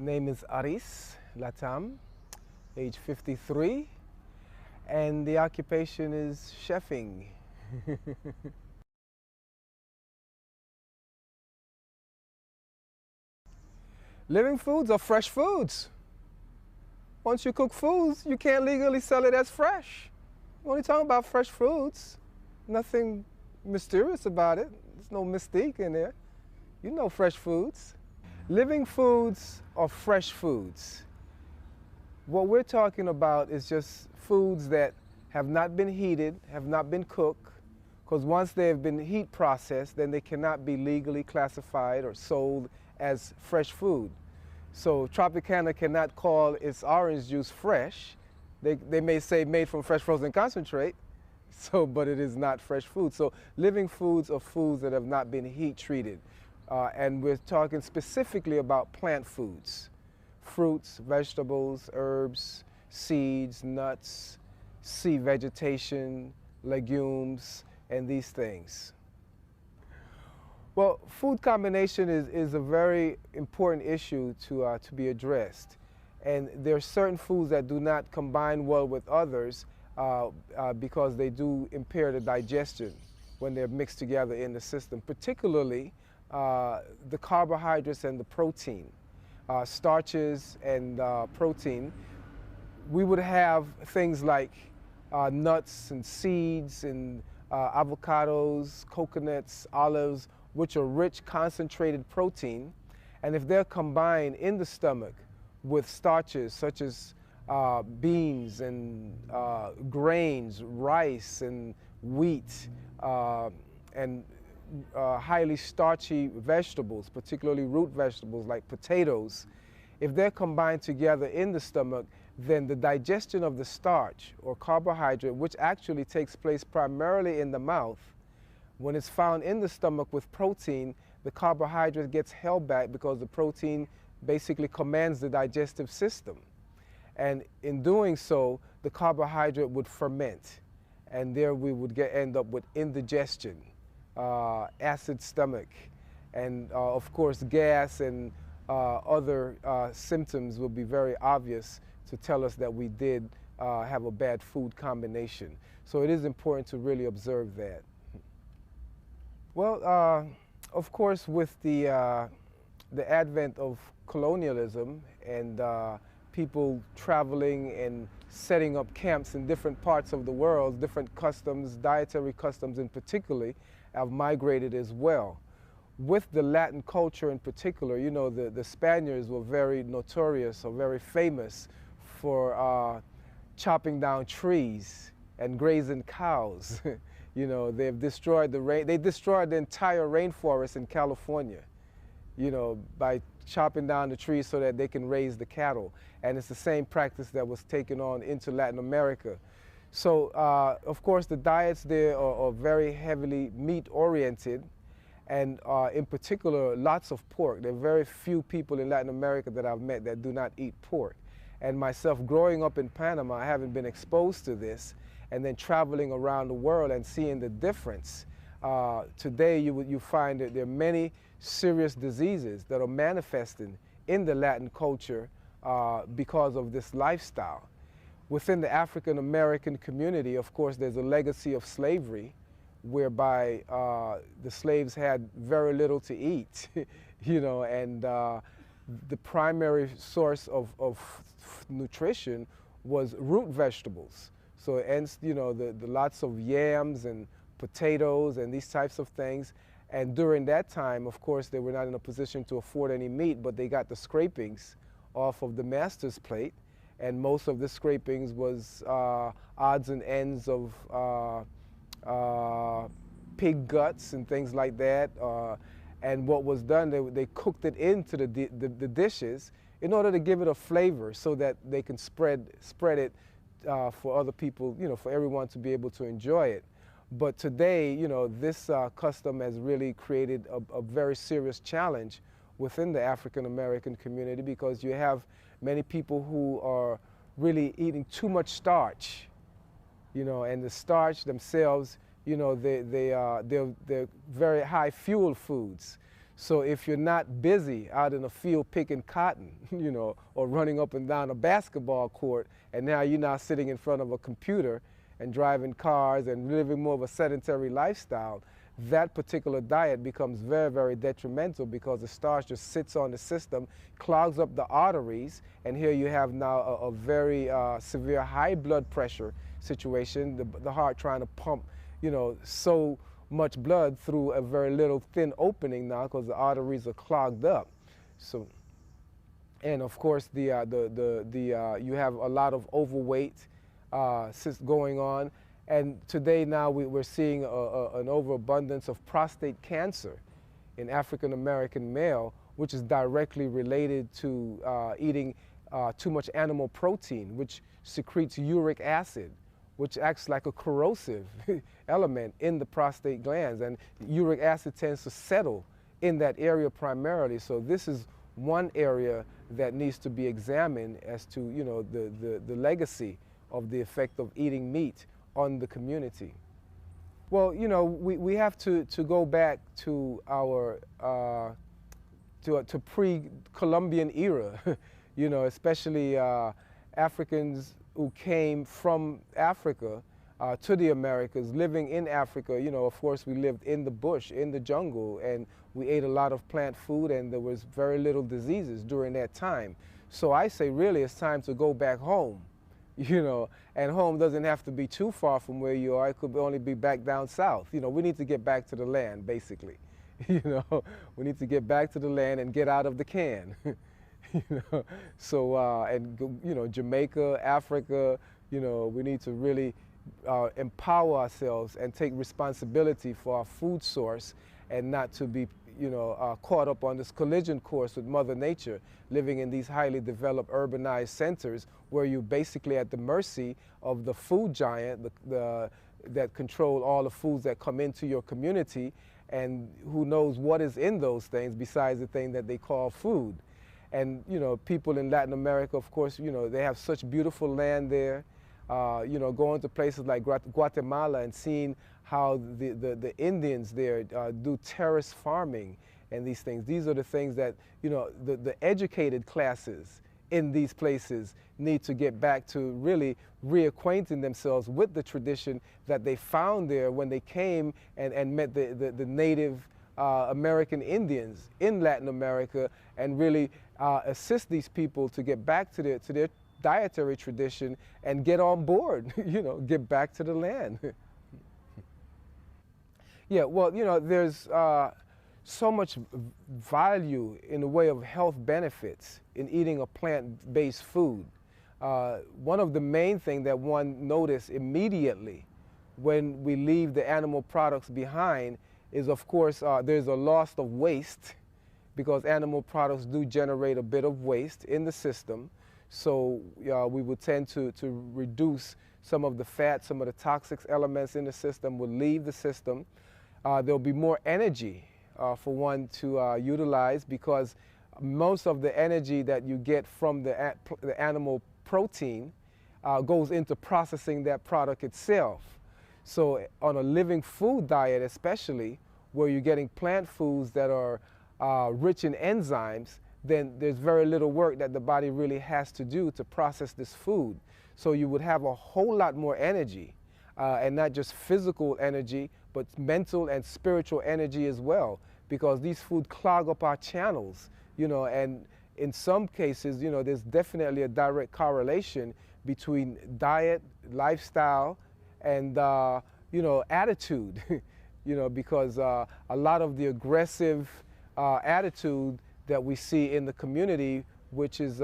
Name is Aris LaTham, age 53, and the occupation is chefing. Living foods are fresh foods. Once you cook foods, you can't legally sell it as fresh. We're only talking about fresh foods. Nothing mysterious about it. There's no mystique in there. You know fresh foods. Living foods are fresh foods. What we're talking about is just foods that have not been heated, have not been cooked, because once they have been heat processed, then they cannot be legally classified or sold as fresh food. So Tropicana cannot call its orange juice fresh. They may say made from fresh frozen concentrate, but it is not fresh food. So living foods are foods that have not been heat treated. And we're talking specifically about plant foods, fruits, vegetables, herbs, seeds, nuts, sea vegetation, legumes, and these things. Well, food combination is a very important issue to be addressed. And there are certain foods that do not combine well with others because they do impair the digestion when they're mixed together in the system, particularly the carbohydrates and the protein, starches and protein. We would have things like nuts and seeds and avocados, coconuts, olives, which are rich concentrated protein. And if they're combined in the stomach with starches such as beans and grains, rice and wheat, and highly starchy vegetables, particularly root vegetables like potatoes, if they're combined together in the stomach, then the digestion of the starch or carbohydrate, which actually takes place primarily in the mouth, when it's found in the stomach with protein, the carbohydrate gets held back because the protein basically commands the digestive system. And in doing so, the carbohydrate would ferment, and there we would end up with indigestion, acid stomach, and of course gas and other symptoms will be very obvious to tell us that we did have a bad food combination. So it is important to really observe that. Well, of course, with the advent of colonialism and people traveling and setting up camps in different parts of the world, different customs, dietary customs in particular, have migrated as well. With the Latin culture in particular, you know, the Spaniards were very notorious or very famous for chopping down trees and grazing cows. You know, they've destroyed they destroyed the entire rainforest in California, you know, by chopping down the trees so that they can raise the cattle. And it's the same practice that was taken on into Latin America. So, of course, the diets there are very heavily meat-oriented, and in particular, lots of pork. There are very few people in Latin America that I've met that do not eat pork. And myself, growing up in Panama, I haven't been exposed to this, and then traveling around the world and seeing the difference. Today, you find that there are many serious diseases that are manifesting in the Latin culture because of this lifestyle. Within the African American community, of course, there's a legacy of slavery whereby the slaves had very little to eat, you know, and the primary source of nutrition was root vegetables. So, hence, you know, the lots of yams and potatoes and these types of things. And during that time, of course, they were not in a position to afford any meat, but they got the scrapings off of the master's plate. And most of the scrapings was odds and ends of pig guts and things like that. And what was done, they cooked it into the dishes in order to give it a flavor so that they can spread it for other people, you know, for everyone to be able to enjoy it. But today, you know, this custom has really created a very serious challenge within the African American community, because you have many people who are really eating too much starch, you know, and the starch themselves, you know, they're very high fuel foods. So if you're not busy out in a field picking cotton, you know, or running up and down a basketball court, and now you're now sitting in front of a computer and driving cars and living more of a sedentary lifestyle, that particular diet becomes very, very detrimental because the starch just sits on the system, clogs up the arteries, and here you have now a very severe high blood pressure situation, the heart trying to pump, you know, so much blood through a very little thin opening now because the arteries are clogged up. So, and of course you have a lot of overweight going on. And today now we're seeing an overabundance of prostate cancer in African American male, which is directly related to eating too much animal protein, which secretes uric acid, which acts like a corrosive element in the prostate glands. And uric acid tends to settle in that area primarily. So this is one area that needs to be examined as to, you know, the legacy of the effect of eating meat on the community. Well, you know, we have to go back to our to pre-Columbian era, you know, especially Africans who came from Africa to the Americas, living in Africa. You know, of course, we lived in the bush, in the jungle, and we ate a lot of plant food, and there was very little diseases during that time. So I say, really, it's time to go back home, you know, and home doesn't have to be too far from where you are. It could only be back down south. You know, we need to get back to the land, basically. You know, we need to get back to the land and get out of the can. You know, so and you know, Jamaica, Africa, you know, we need to really empower ourselves and take responsibility for our food source, and not to be, you know, caught up on this collision course with Mother Nature, living in these highly developed urbanized centers where you're basically at the mercy of the food giant that control all the foods that come into your community, and who knows what is in those things besides the thing that they call food. And, you know, people in Latin America, of course, you know, they have such beautiful land there. You know, going to places like Guatemala and seeing how the Indians there do terrace farming and these things. These are the things that, you know, the educated classes in these places need to get back to, really reacquainting themselves with the tradition that they found there when they came and met the native American Indians in Latin America, and really assist these people to get back to their dietary tradition and get on board, you know, get back to the land. Yeah, well, you know, there's so much value in the way of health benefits in eating a plant-based food. One of the main things that one notices immediately when we leave the animal products behind is, of course, there's a loss of waste, because animal products do generate a bit of waste in the system. So we would tend to reduce some of the fat, some of the toxic elements in the system will leave the system. There'll be more energy for one to utilize, because most of the energy that you get from the animal protein goes into processing that product itself. So on a living food diet especially, where you're getting plant foods that are rich in enzymes, then there's very little work that the body really has to do to process this food. So you would have a whole lot more energy, and not just physical energy, but mental and spiritual energy as well, because these foods clog up our channels, you know, and in some cases, you know, there's definitely a direct correlation between diet, lifestyle, and, you know, attitude, you know, because a lot of the aggressive attitude that we see in the community, which is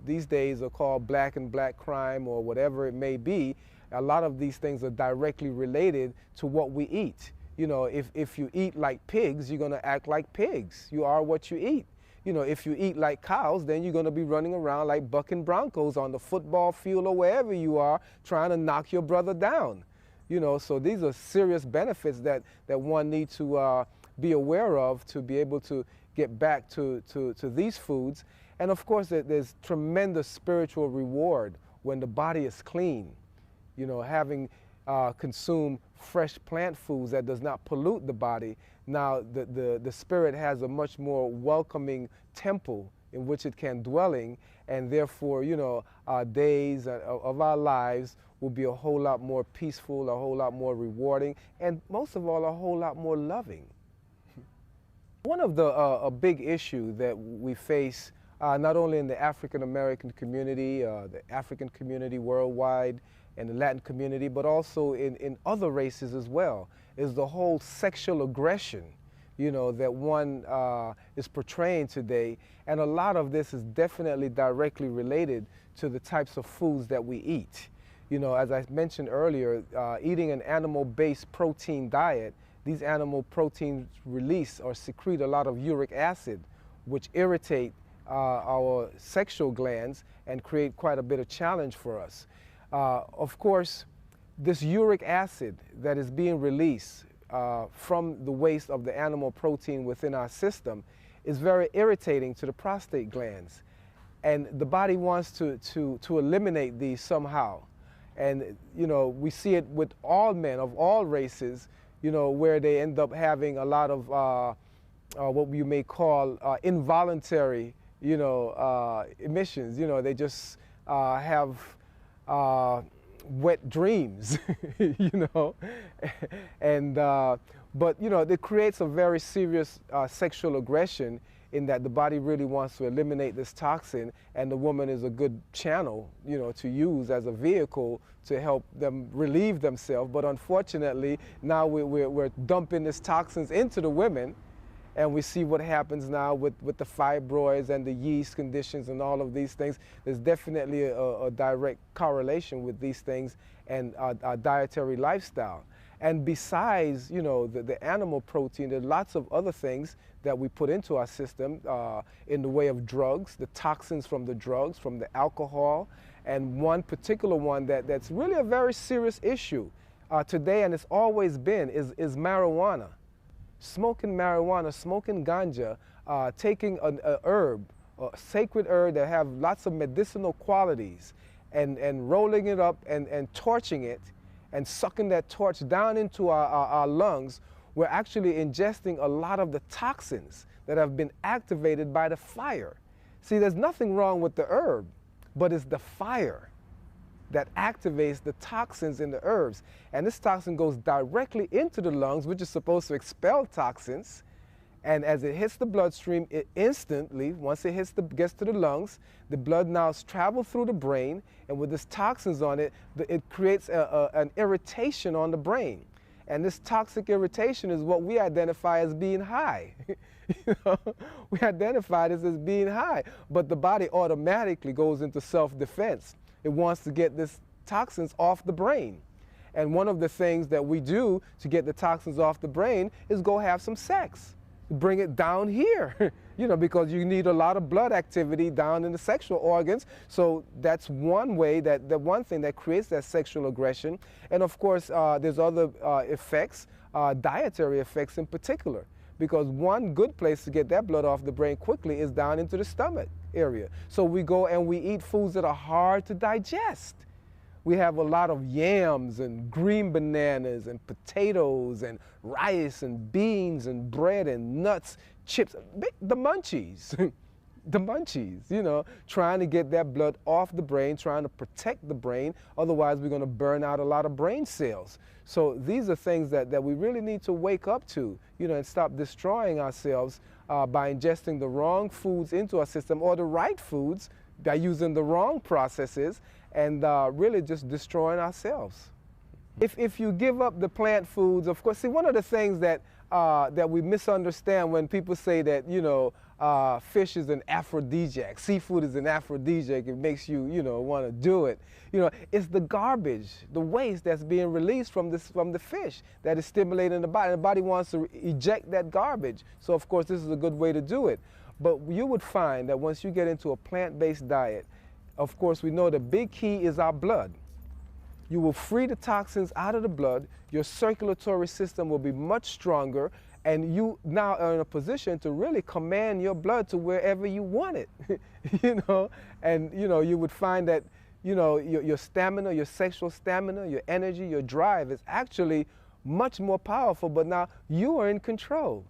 these days are called black and black crime or whatever it may be, a lot of these things are directly related to what we eat. You know, if you eat like pigs, you're going to act like pigs. You are what you eat. You know, if you eat like cows, then you're going to be running around like bucking broncos on the football field or wherever you are, trying to knock your brother down. You know, so these are serious benefits that one needs to be aware of to be able to get back to these foods. And of course, there's tremendous spiritual reward when the body is clean. You know, having consume fresh plant foods that does not pollute the body, now the spirit has a much more welcoming temple in which it can dwell in, and therefore, you know, our days of our lives will be a whole lot more peaceful, a whole lot more rewarding, and most of all, a whole lot more loving. One of the a big issue that we face, not only in the African American community, the African community worldwide, and the Latin community, but also in other races as well, is the whole sexual aggression, you know, that one is portraying today. And a lot of this is definitely directly related to the types of foods that we eat. You know, as I mentioned earlier, eating an animal-based protein diet, these animal proteins release or secrete a lot of uric acid, which irritate our sexual glands and create quite a bit of challenge for us. Of course, this uric acid that is being released from the waste of the animal protein within our system is very irritating to the prostate glands. And the body wants to eliminate these somehow. And, you know, we see it with all men of all races, you know, where they end up having a lot of what you may call involuntary, you know, emissions. You know, they just have wet dreams, you know, and but you know, it creates a very serious sexual aggression in that the body really wants to eliminate this toxin, and the woman is a good channel, you know, to use as a vehicle to help them relieve themselves. But unfortunately, now we're dumping these toxins into the women, and we see what happens now with the fibroids and the yeast conditions and all of these things. There's definitely a direct correlation with these things and our dietary lifestyle. And besides, you know, the animal protein, there are lots of other things that we put into our system in the way of drugs, the toxins from the drugs, from the alcohol, and one particular one that's really a very serious issue today, and it's always been, is marijuana. Smoking marijuana, smoking ganja, taking an herb, a sacred herb that have lots of medicinal qualities, and rolling it up and torching it, and sucking that torch down into our lungs, we're actually ingesting a lot of the toxins that have been activated by the fire. See, there's nothing wrong with the herb, but it's the fire that activates the toxins in the herbs. And this toxin goes directly into the lungs, which is supposed to expel toxins. And as it hits the bloodstream, it instantly, once it gets to the lungs, the blood now travels through the brain, and with these toxins on it, it creates an irritation on the brain. And this toxic irritation is what we identify as being high. You know, we identify this as being high, but the body automatically goes into self-defense. It wants to get these toxins off the brain. And one of the things that we do to get the toxins off the brain is go have some sex. Bring it down here, you know, because you need a lot of blood activity down in the sexual organs. So that's one way, the one thing that creates that sexual aggression. And of course, there's other effects, dietary effects in particular, because one good place to get that blood off the brain quickly is down into the stomach area. So we go and we eat foods that are hard to digest. We have a lot of yams and green bananas and potatoes and rice and beans and bread and nuts, chips, the munchies, the munchies, you know, trying to get that blood off the brain, trying to protect the brain. Otherwise, we're going to burn out a lot of brain cells. So these are things that we really need to wake up to, you know, and stop destroying ourselves by ingesting the wrong foods into our system, or the right foods by using the wrong processes, and really just destroying ourselves. If you give up the plant foods, of course, see, one of the things that we misunderstand when people say that, you know, fish is an aphrodisiac, seafood is an aphrodisiac, it makes you, you know, want to do it. You know, it's the garbage, the waste that's being released from the fish that is stimulating the body. The body wants to eject that garbage. So, of course, this is a good way to do it. But you would find that once you get into a plant-based diet, of course, we know the big key is our blood. You will free the toxins out of the blood, your circulatory system will be much stronger, and you now are in a position to really command your blood to wherever you want it. You know, and you know, you would find that, your stamina, your sexual stamina, your energy, your drive is actually much more powerful, but now you are in control.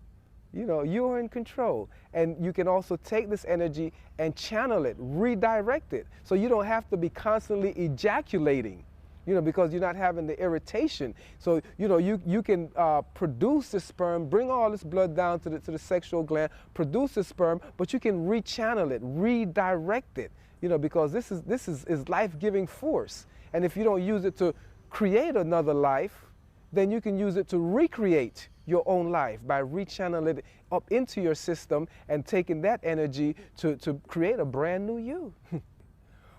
You are in control. And you can also take this energy and channel it, redirect it. So you don't have to be constantly ejaculating, because you're not having the irritation. So, you can produce the sperm, bring all this blood down to the sexual gland, produce the sperm, but you can rechannel it, redirect it, because this is life-giving force. And if you don't use it to create another life, then you can use it to recreate your own life by rechanneling it up into your system and taking that energy to create a brand new you.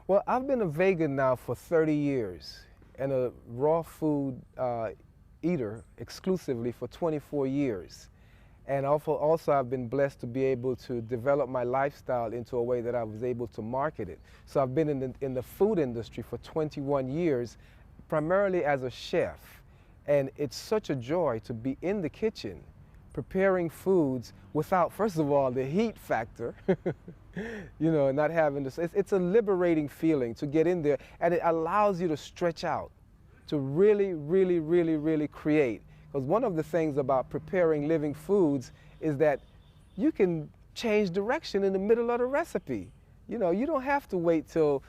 Well, I've been a vegan now for 30 years and a raw food eater exclusively for 24 years. And also I've been blessed to be able to develop my lifestyle into a way that I was able to market it. So I've been in the food industry for 21 years, primarily as a chef. And it's such a joy to be in the kitchen preparing foods without, first of all, the heat factor, not having this. It's a liberating feeling to get in there, and it allows you to stretch out, to really, really, really, really create. Because one of the things about preparing living foods is that you can change direction in the middle of the recipe. You don't have to wait till,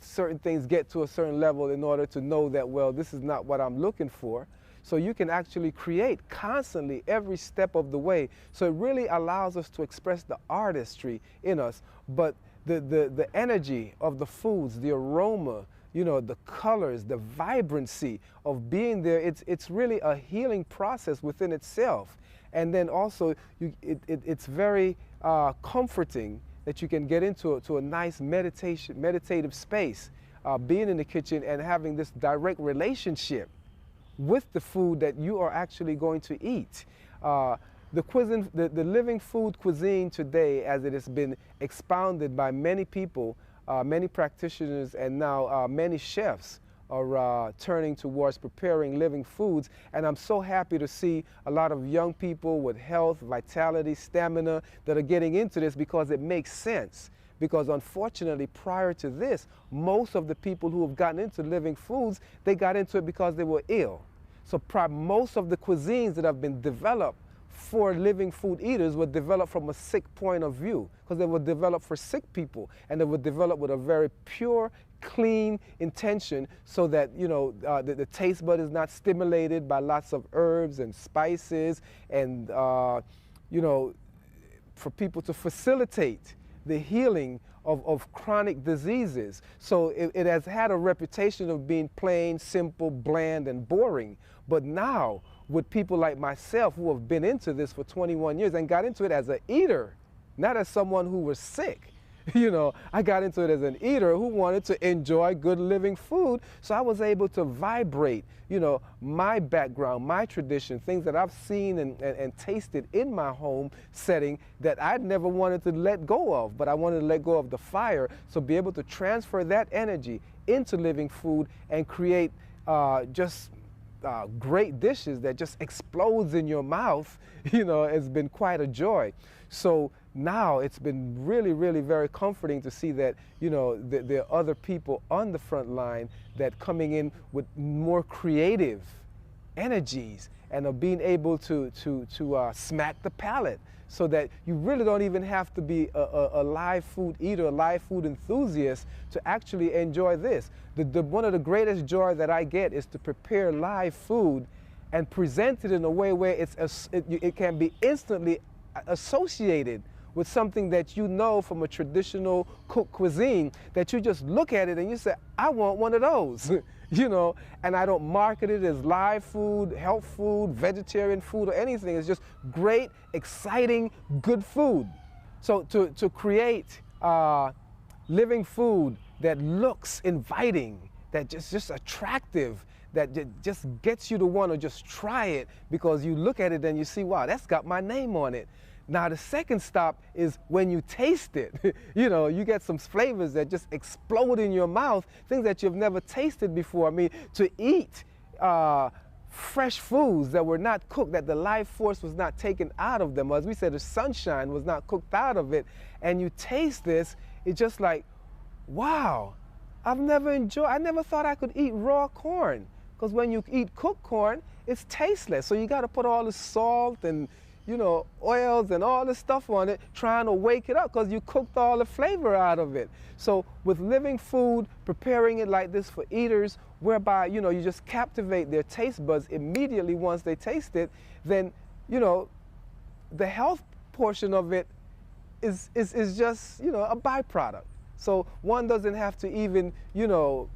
certain things get to a certain level in order to know that, well, this is not what I'm looking for. So you can actually create constantly every step of the way. So it really allows us to express the artistry in us, but the energy of the foods, the aroma, the colors, the vibrancy of being there, it's really a healing process within itself. And then also it's very comforting that you can get into a nice meditative space, being in the kitchen and having this direct relationship with the food that you are actually going to eat. The living food cuisine today, as it has been expounded by many people, many practitioners, and now many chefs are turning towards preparing living foods. And I'm so happy to see a lot of young people with health, vitality, stamina that are getting into this, because it makes sense. Because unfortunately, prior to this, most of the people who have gotten into living foods, they got into it because they were ill. So most of the cuisines that have been developed for living food eaters were developed from a sick point of view, because they were developed for sick people, and they were developed with a very pure, clean intention, so that the taste bud is not stimulated by lots of herbs and spices, and for people to facilitate the healing of chronic diseases. So it has had a reputation of being plain, simple, bland, and boring. But now, with people like myself who have been into this for 21 years and got into it as an eater, not as someone who was sick. I got into it as an eater who wanted to enjoy good living food. So I was able to vibrate, my background, my tradition, things that I've seen and tasted in my home setting that I'd never wanted to let go of, but I wanted to let go of the fire. So be able to transfer that energy into living food and create great dishes that just explodes in your mouth, has been quite a joy. So now it's been really, really very comforting to see that, there are other people on the front line that coming in with more creative energies and are being able to smack the palate, so that you really don't even have to be a live food eater, a live food enthusiast to actually enjoy this. One of the greatest joy that I get is to prepare live food and present it in a way where it can be instantly associated with something that from a traditional cooked cuisine, that you just look at it and you say, I want one of those, and I don't market it as live food, health food, vegetarian food, or anything. It's just great, exciting, good food. So to create living food that looks inviting, that just attractive, that just gets you to want to just try it, because you look at it and you see, wow, that's got my name on it. Now the second stop is when you taste it. You get some flavors that just explode in your mouth, things that you've never tasted before. I mean, to eat fresh foods that were not cooked, that the life force was not taken out of them. As we said, the sunshine was not cooked out of it. And you taste this, it's just like, wow, I never thought I could eat raw corn, because when you eat cooked corn, it's tasteless. So you got to put all the salt and, you know, oils and all this stuff on it, trying to wake it up, because you cooked all the flavor out of it. So with living food, preparing it like this for eaters, whereby, you know, you just captivate their taste buds immediately once they taste it, then, you know, the health portion of it is just, you know, a byproduct. So one doesn't have to even, you know,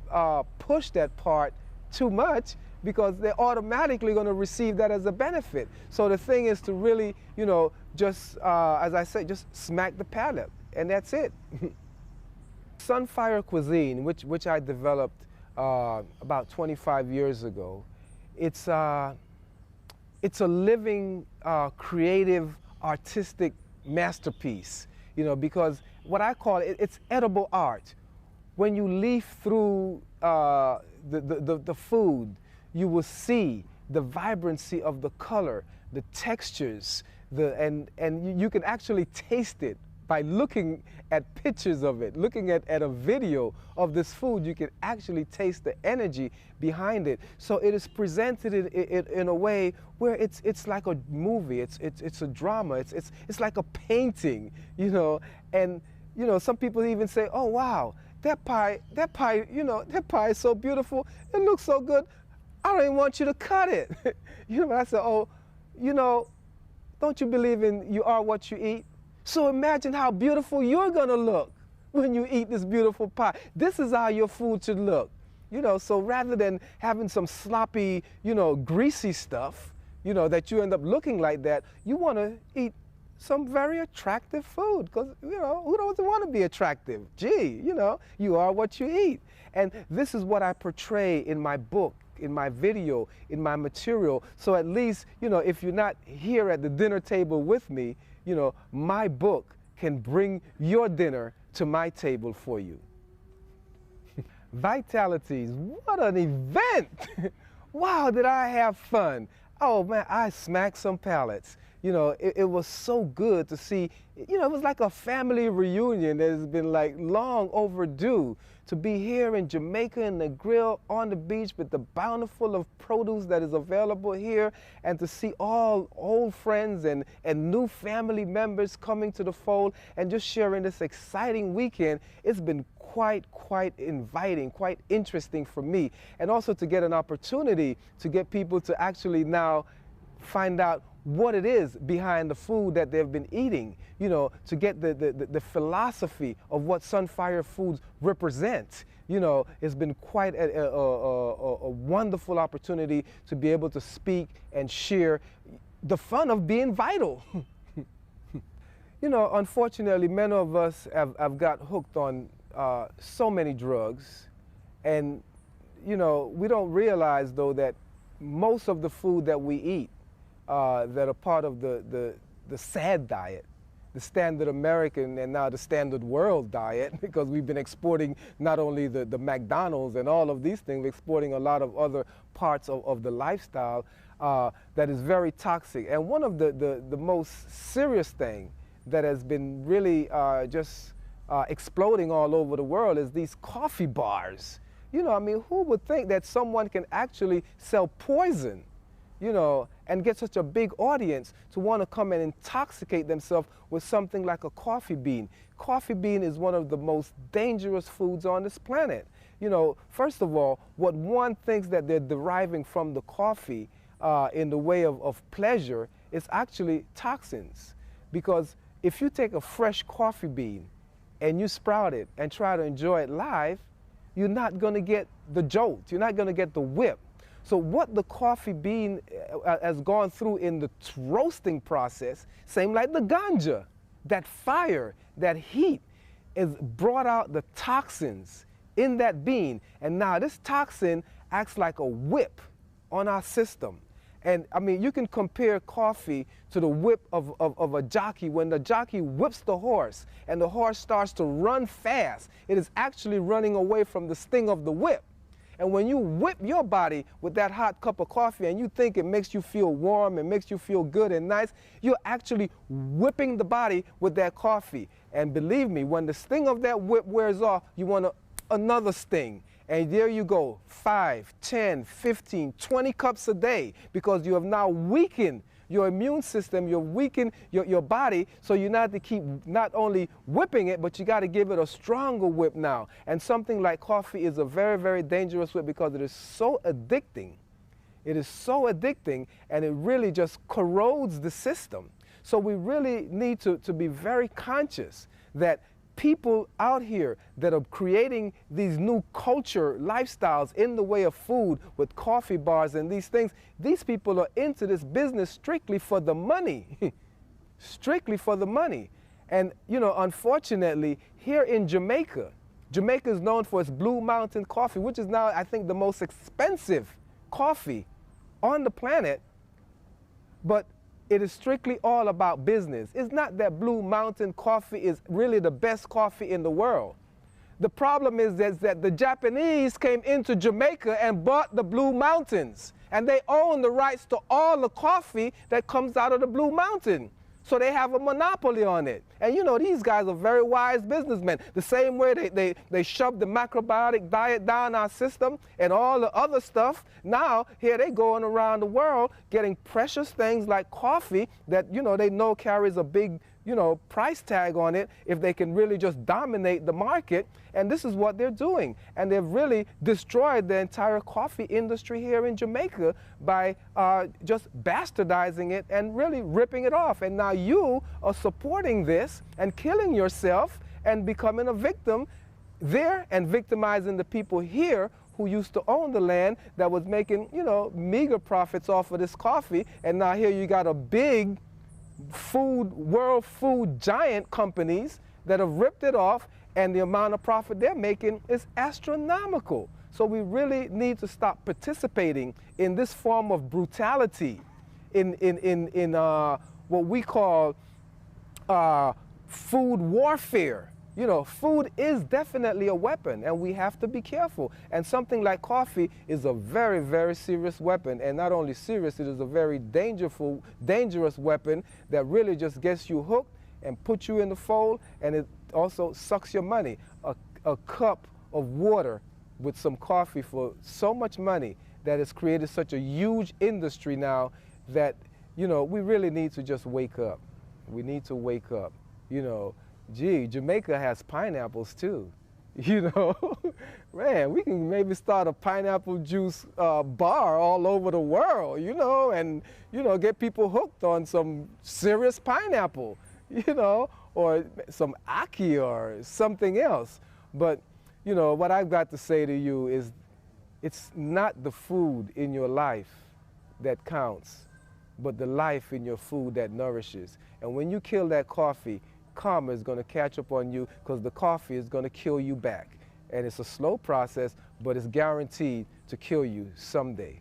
push that part too much, because they're automatically going to receive that as a benefit. So the thing is to really, you know, just, as I said, just smack the palate, and that's it. Sunfire cuisine, which I developed about 25 years ago, it's a living, creative, artistic masterpiece, you know, because what I call it, it's edible art. When you leaf through the food, you will see the vibrancy of the color, the textures, and you can actually taste it by looking at pictures of it, looking at a video of this food. You can actually taste the energy behind it. So it is presented in a way where it's like a movie, it's a drama, it's like a painting, you know. And you know, some people even say, oh wow, that pie, you know, that pie is so beautiful, it looks so good, I don't even want you to cut it. You know, I said, oh, you know, don't you believe in you are what you eat? So imagine how beautiful you're gonna look when you eat this beautiful pie. This is how your food should look. You know, so rather than having some sloppy, you know, greasy stuff, you know, that you end up looking like that, you wanna eat some very attractive food, because, you know, who doesn't want to be attractive? Gee, you know, you are what you eat. And this is what I portray in my book, in my video, in my material. So at least, you know, if you're not here at the dinner table with me, you know, my book can bring your dinner to my table for you. Vitalities, what an event! Wow, did I have fun. Oh man, I smacked some palates. You know, it was so good to see, you know, it was like a family reunion that has been like long overdue, to be here in Jamaica in the grill on the beach with the bountiful of produce that is available here, and to see all old friends and new family members coming to the fold and just sharing this exciting weekend. It's been quite inviting, quite interesting for me, and also to get an opportunity to get people to actually now find out what it is behind the food that they've been eating, you know, to get the philosophy of what Sunfire Foods represent. You know, it's been quite a wonderful opportunity to be able to speak and share the fun of being vital. You know, unfortunately, many of us have got hooked on so many drugs, and, you know, we don't realize, though, that most of the food that we eat that are part of the SAD diet, the standard American and now the standard world diet, because we've been exporting not only the McDonald's and all of these things, we're exporting a lot of other parts of the lifestyle that is very toxic. And one of the most serious thing that has been really just exploding all over the world is these coffee bars. You know, I mean, who would think that someone can actually sell poison, you know, and get such a big audience to want to come and intoxicate themselves with something like a coffee bean. Coffee bean is one of the most dangerous foods on this planet. You know, first of all, what one thinks that they're deriving from the coffee in the way of pleasure is actually toxins. Because if you take a fresh coffee bean and you sprout it and try to enjoy it live, you're not going to get the jolt, you're not going to get the whip. So what the coffee bean has gone through in the roasting process, same like the ganja, that fire, that heat, has brought out the toxins in that bean. And now this toxin acts like a whip on our system. And I mean, you can compare coffee to the whip of a jockey. When the jockey whips the horse and the horse starts to run fast, it is actually running away from the sting of the whip. And when you whip your body with that hot cup of coffee and you think it makes you feel warm and makes you feel good and nice, you're actually whipping the body with that coffee. And believe me, when the sting of that whip wears off, you want to another sting. And there you go, 5, 10, 15, 20 cups a day, because you have now weakened your immune system, you're weakening your body, so you have to keep not only whipping it, but you got to give it a stronger whip now. And something like coffee is a very, very dangerous whip because it is so addicting. It is so addicting, and it really just corrodes the system. So we really need to be very conscious that people out here that are creating these new culture lifestyles in the way of food with coffee bars and these things, these people are into this business strictly for the money. Strictly for the money. And, you know, unfortunately, here in Jamaica, Jamaica is known for its Blue Mountain coffee, which is now, I think, the most expensive coffee on the planet. But it is strictly all about business. It's not that Blue Mountain coffee is really the best coffee in the world. The problem is that the Japanese came into Jamaica and bought the Blue Mountains, and they own the rights to all the coffee that comes out of the Blue Mountain. So they have a monopoly on it. And you know, these guys are very wise businessmen. The same way they shoved the macrobiotic diet down our system and all the other stuff, now here they going around the world getting precious things like coffee that, you know, they know carries a big, you know, price tag on it if they can really just dominate the market. And this is what they're doing. And they've really destroyed the entire coffee industry here in Jamaica by just bastardizing it and really ripping it off. And now you are supporting this and killing yourself and becoming a victim there and victimizing the people here who used to own the land that was making, you know, meager profits off of this coffee. And now here you got a big world food giant companies that have ripped it off, and the amount of profit they're making is astronomical. So we really need to stop participating in this form of brutality, in what we call food warfare. You know, food is definitely a weapon, and we have to be careful. And something like coffee is a very, very serious weapon. And not only serious, it is a very dangerous weapon that really just gets you hooked and puts you in the fold, and it also sucks your money. A cup of water with some coffee for so much money that has created such a huge industry now that, you know, we really need to just wake up. We need to wake up, you know. Gee, Jamaica has pineapples too, you know. Man, we can maybe start a pineapple juice bar all over the world, you know, and, you know, get people hooked on some serious pineapple, you know, or some ackee or something else. But, you know, what I've got to say to you is it's not the food in your life that counts, but the life in your food that nourishes. And when you kill that coffee, karma is going to catch up on you, because the coffee is going to kill you back. And it's a slow process, but it's guaranteed to kill you someday.